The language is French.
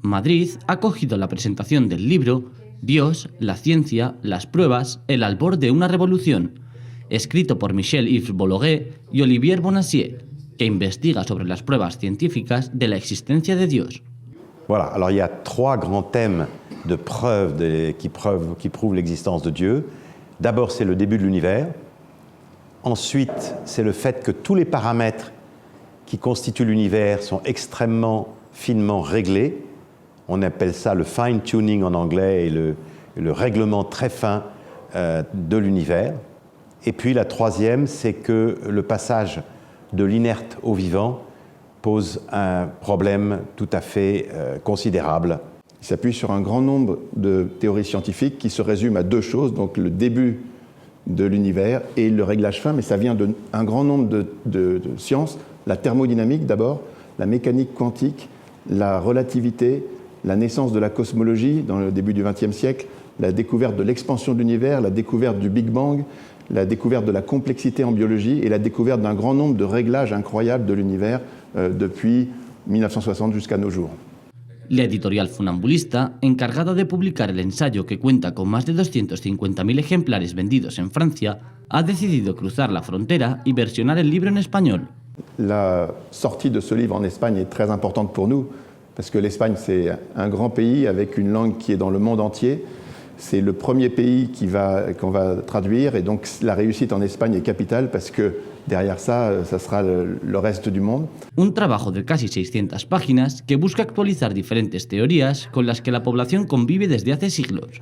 Madrid ha acogido la presentación del libro Dios, la ciencia, las pruebas, el albor de una revolución, escrito por Michel-Yves Bologuet y Olivier Bonacieux, que investiga sobre las pruebas científicas de la existencia de Dios. Voilà, alors il y a trois grands thèmes de preuves qui prouvent l'existence de Dieu. D'abord, c'est le début de l'univers. Ensuite, c'est le fait que tous les paramètres qui constituent l'univers sont extrêmement finement réglés. On appelle ça le fine-tuning en anglais et le règlement très fin de l'univers. Et puis la troisième, c'est que le passage de l'inerte au vivant pose un problème tout à fait considérable. Il s'appuie sur un grand nombre de théories scientifiques qui se résument à deux choses, donc le début de l'univers et le réglage fin, mais ça vient d'un grand nombre de sciences, la thermodynamique d'abord, la mécanique quantique, la relativité, la naissance de la cosmologie dans le début du XXe siècle, la découverte de l'expansion de l'univers, la découverte du Big Bang, la découverte de la complexité en biologie et la découverte d'un grand nombre de réglages incroyables de l'univers depuis 1960 jusqu'à nos jours. La editorial Funambulista, encargada de publicar el ensayo que cuenta con más de 250.000 ejemplares vendidos en Francia, ha decidido cruzar la frontera y versionar el libro en español. La sortie de ce livre en Espagne est très importante pour nous, parce que l'Espagne, c'est un grand pays avec une langue qui est dans le monde entier. C'est le premier pays qu'on va traduire, et donc la réussite en Espagne est capitale, parce que derrière ça, ça sera le reste du monde. Un trabajo de casi 600 páginas que busca actualizar diferentes teorías con las que la población convive desde hace siglos.